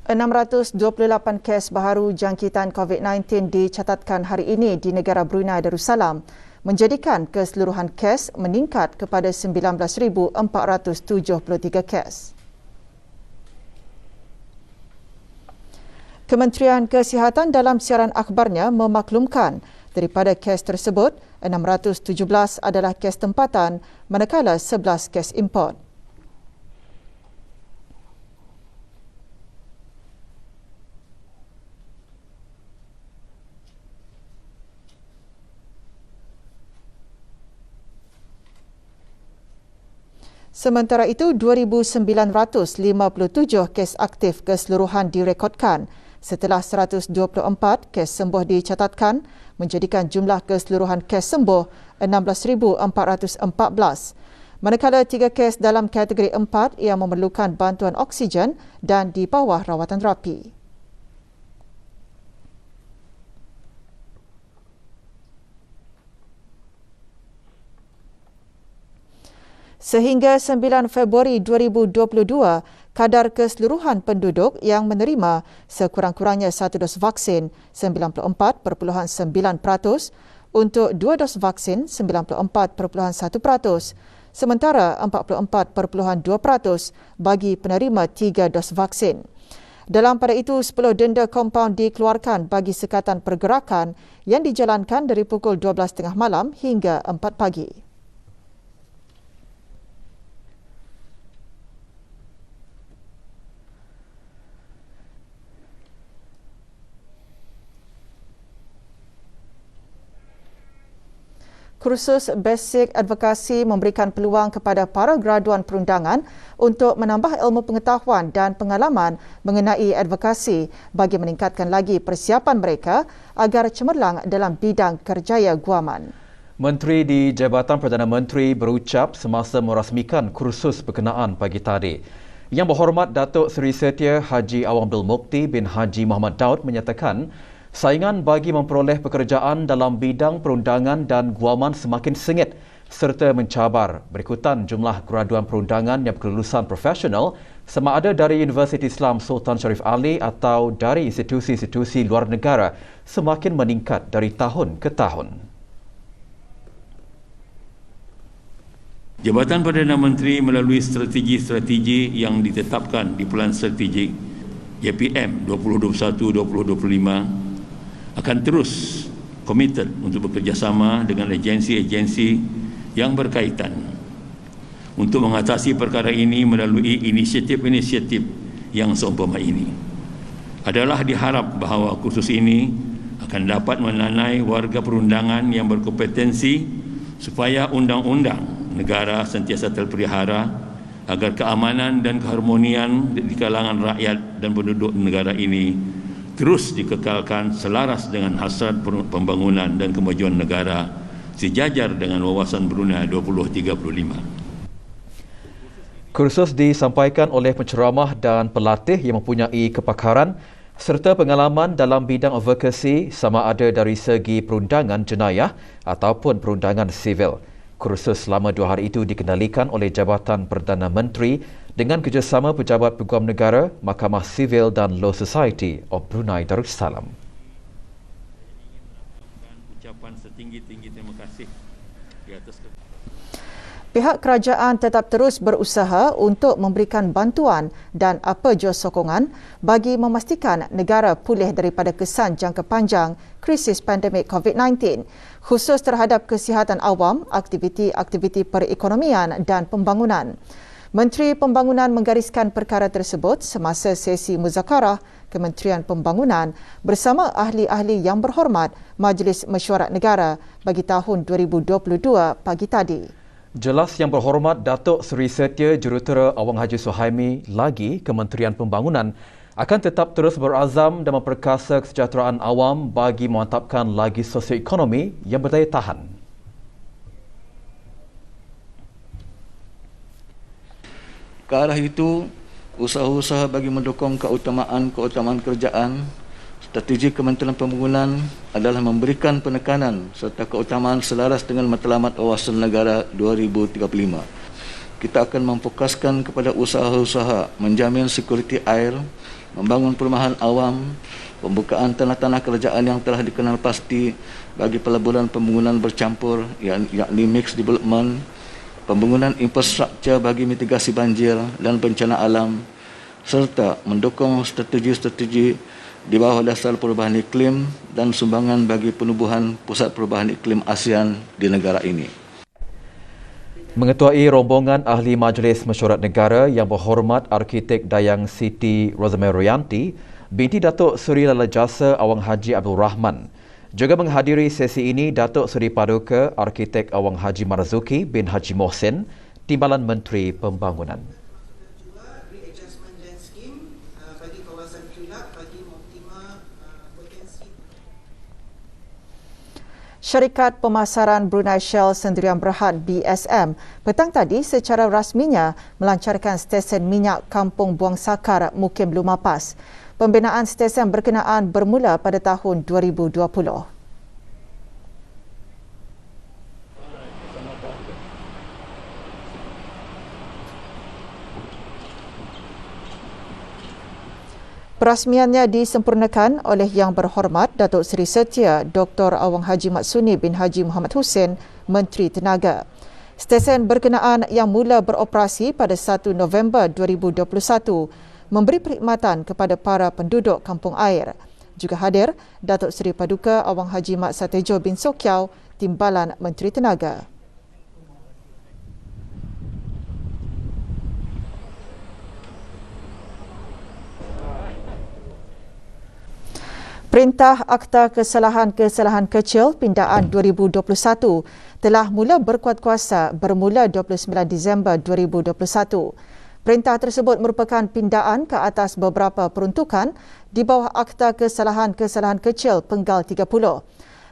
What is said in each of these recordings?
628 kes baharu jangkitan COVID-19 dicatatkan hari ini di negara Brunei Darussalam, menjadikan keseluruhan kes meningkat kepada 19,473 kes. Kementerian Kesihatan dalam siaran akhbarnya memaklumkan daripada kes tersebut, 617 adalah kes tempatan manakala 11 kes import. Sementara itu, 2,957 kes aktif keseluruhan direkodkan setelah 124 kes sembuh dicatatkan, menjadikan jumlah keseluruhan kes sembuh 16,414. Manakala 3 kes dalam kategori 4 yang memerlukan bantuan oksigen dan di bawah rawatan terapi. Sehingga 9 Februari 2022, kadar keseluruhan penduduk yang menerima sekurang-kurangnya 1 dos vaksin 94.9%, untuk 2 dos vaksin 94.1%, sementara 44.2% bagi penerima 3 dos vaksin. Dalam pada itu, 10 denda kompaun dikeluarkan bagi sekatan pergerakan yang dijalankan dari pukul 12.30 malam hingga 4 pagi. Kursus Basic Advokasi memberikan peluang kepada para graduan perundangan untuk menambah ilmu pengetahuan dan pengalaman mengenai advokasi bagi meningkatkan lagi persiapan mereka agar cemerlang dalam bidang kerjaya guaman. Menteri di Jabatan Perdana Menteri berucap semasa merasmikan kursus berkenaan pagi tadi. Yang Berhormat Datuk Seri Setia Haji Awang Bil Mukti bin Haji Muhammad Daud menyatakan saingan bagi memperoleh pekerjaan dalam bidang perundangan dan guaman semakin sengit serta mencabar berikutan jumlah graduan perundangan yang berkelulusan profesional sama ada dari Universiti Islam Sultan Sharif Ali atau dari institusi-institusi luar negara semakin meningkat dari tahun ke tahun. Jabatan Perdana Menteri melalui strategi-strategi yang ditetapkan di Pelan Strategik JPM 2021-2025 akan terus komited untuk bekerjasama dengan agensi-agensi yang berkaitan untuk mengatasi perkara ini melalui inisiatif-inisiatif yang seumpama ini. Adalah diharap bahawa kursus ini akan dapat menanai warga perundangan yang berkompetensi supaya undang-undang negara sentiasa terpelihara agar keamanan dan keharmonian di kalangan rakyat dan penduduk negara ini terus dikekalkan selaras dengan hasrat pembangunan dan kemajuan negara sejajar dengan wawasan Brunei 2035. Kursus disampaikan oleh penceramah dan pelatih yang mempunyai kepakaran serta pengalaman dalam bidang advokasi sama ada dari segi perundangan jenayah ataupun perundangan sivil. Kursus selama 2 hari itu dikendalikan oleh Jabatan Perdana Menteri dengan kerjasama Pejabat Peguam Negara, Mahkamah Sivil dan Law Society of Brunei Darussalam. Ucapan setinggi-tinggi terima kasih di atas. Pihak kerajaan tetap terus berusaha untuk memberikan bantuan dan apa jua sokongan bagi memastikan negara pulih daripada kesan jangka panjang krisis pandemik COVID-19, khusus terhadap kesihatan awam, aktiviti-aktiviti perekonomian dan pembangunan. Menteri Pembangunan menggariskan perkara tersebut semasa sesi muzakarah Kementerian Pembangunan bersama ahli-ahli yang berhormat Majlis Mesyuarat Negara bagi tahun 2022 pagi tadi. Jelas Yang Berhormat Datuk Seri Setia Jurutera Awang Haji Suhaimi lagi Kementerian Pembangunan akan tetap terus berazam dan memperkasa kesejahteraan awam bagi memantapkan lagi sosioekonomi yang berdaya tahan. Ke arah itu, usaha-usaha bagi mendukung keutamaan kerajaan, strategi Kementerian Pembangunan adalah memberikan penekanan serta keutamaan selaras dengan matlamat wawasan negara 2035. Kita akan memfokuskan kepada usaha-usaha menjamin sekuriti air, membangun perumahan awam, pembukaan tanah-tanah kerajaan yang telah dikenal pasti bagi pelaburan pembangunan bercampur yakni mixed development, pembangunan infrastruktur bagi mitigasi banjir dan bencana alam, serta mendukung strategi-strategi di bawah dasar perubahan iklim dan sumbangan bagi penubuhan pusat perubahan iklim ASEAN di negara ini. Mengetuai rombongan Ahli Majlis Mesyuarat Negara yang berhormat Arkitek Dayang Siti Rosemary Rianti, binti Datuk Seri Lala Jasa Awang Haji Abdul Rahman. Juga menghadiri sesi ini Datuk Seri Paduka Arkitek Awang Haji Marzuki bin Haji Mohsin, Timbalan Menteri Pembangunan. Syarikat Pemasaran Brunei Shell Sendirian Berhad BSM petang tadi secara rasminya melancarkan stesen minyak Kampung Buang Sakar Mukim Lumapas. Pembinaan stesen berkenaan bermula pada tahun 2020. Perasmiannya disempurnakan oleh Yang Berhormat Datuk Seri Setia Dr. Awang Haji Matsuni bin Haji Muhammad Hussein, Menteri Tenaga. Stesen berkenaan yang mula beroperasi pada 1 November 2021 memberi perkhidmatan kepada para penduduk kampung air. Juga hadir Datuk Seri Paduka Awang Haji Mat Satejo bin Sokiau, Timbalan Menteri Tenaga. Perintah Akta Kesalahan-Kesalahan Kecil Pindaan 2021 telah mula berkuat kuasa bermula 29 Disember 2021. Perintah tersebut merupakan pindaan ke atas beberapa peruntukan di bawah Akta Kesalahan-Kesalahan Kecil Penggal 30.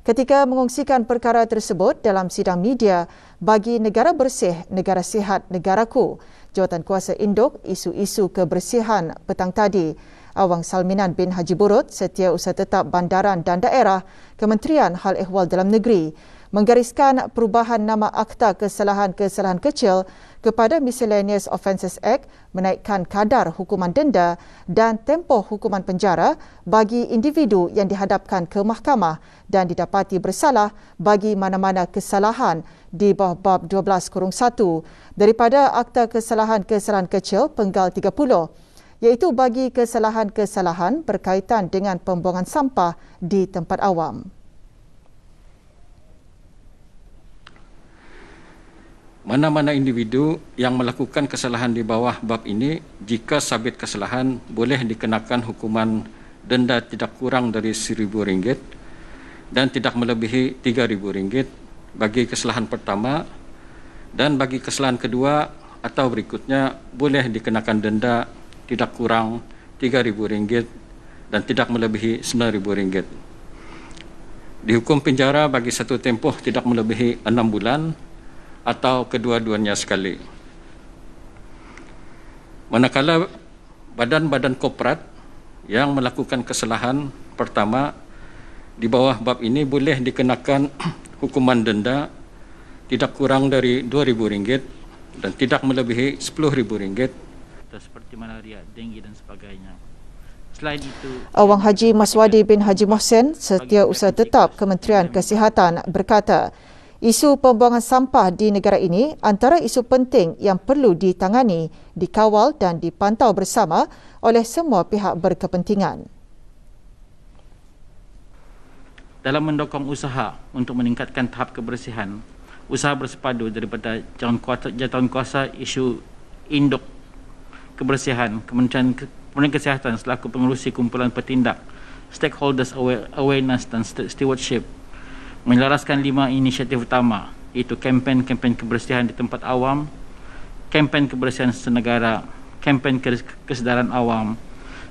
Ketika mengongsikan perkara tersebut dalam sidang media bagi Negara Bersih, Negara Sihat, Negaraku, Jawatankuasa Induk Isu-Isu Kebersihan petang tadi, Awang Salminan bin Haji Burut, Setiausaha Tetap Bandaran dan Daerah, Kementerian Hal Ehwal Dalam Negeri, menggariskan perubahan nama Akta Kesalahan-Kesalahan Kecil kepada Miscellaneous Offences Act menaikkan kadar hukuman denda dan tempoh hukuman penjara bagi individu yang dihadapkan ke mahkamah dan didapati bersalah bagi mana-mana kesalahan di bawah bab 12-1 daripada Akta Kesalahan-Kesalahan Kecil Penggal 30, iaitu bagi kesalahan-kesalahan berkaitan dengan pembuangan sampah di tempat awam. Mana-mana individu yang melakukan kesalahan di bawah bab ini, jika sabit kesalahan, boleh dikenakan hukuman denda tidak kurang dari RM1,000 dan tidak melebihi RM3,000 bagi kesalahan pertama, dan bagi kesalahan kedua atau berikutnya boleh dikenakan denda tidak kurang RM3,000 dan tidak melebihi RM9,000. Dihukum penjara bagi satu tempoh tidak melebihi 6 bulan atau kedua-duanya sekali. Manakala badan-badan korporat yang melakukan kesalahan pertama di bawah bab ini boleh dikenakan hukuman denda tidak kurang dari RM2,000 dan tidak melebihi RM10,000 seperti malaria, denggi dan sebagainya. Selain itu, Awang Haji Maswadi bin Haji Mohsin, Setiausaha Tetap Kementerian Kesihatan, berkata, isu pembuangan sampah di negara ini antara isu penting yang perlu ditangani, dikawal dan dipantau bersama oleh semua pihak berkepentingan. dalam mendukung usaha untuk meningkatkan tahap kebersihan, usaha bersepadu daripada Jawatankuasa Isu Induk Kebersihan, Kementerian Kesihatan selaku pengerusi kumpulan petindak, Stakeholders Awareness dan Stewardship, menyelaraskan 5 inisiatif utama, iaitu kempen kebersihan di tempat awam, kempen kebersihan senegara, kempen kesedaran awam,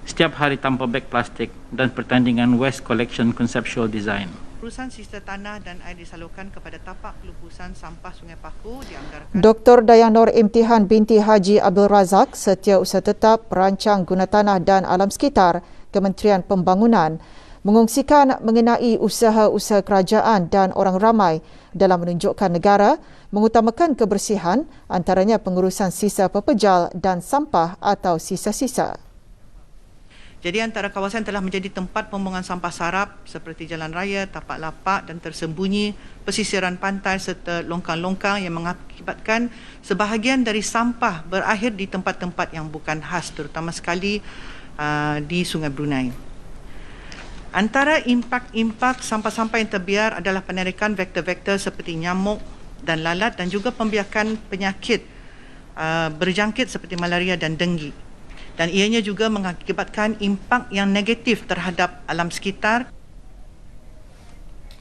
setiap hari tanpa beg plastik dan pertandingan Waste Collection Conceptual Design. Urusan sistem tanah dan air disalurkan kepada tapak pelupusan sampah Sungai Paku dianggarkan. Dr. Dayang Nur Imtihan binti Haji Abdul Razak, Setiausaha Tetap Perancang Guna Tanah dan Alam Sekitar, Kementerian Pembangunan, mengongsikan mengenai usaha-usaha kerajaan dan orang ramai dalam menunjukkan negara mengutamakan kebersihan, antaranya pengurusan sisa pepejal dan sampah atau sisa-sisa. Jadi antara kawasan telah menjadi tempat pembuangan sampah sarap seperti jalan raya, tapak lapak dan tersembunyi, pesisiran pantai serta longkang-longkang yang mengakibatkan sebahagian dari sampah berakhir di tempat-tempat yang bukan khas, terutama sekali di Sungai Brunei. Antara impak sampah-sampah yang terbiar adalah penarikan vektor-vektor seperti nyamuk dan lalat dan juga pembiakan penyakit berjangkit seperti malaria dan denggi. Dan ianya juga mengakibatkan impak yang negatif terhadap alam sekitar.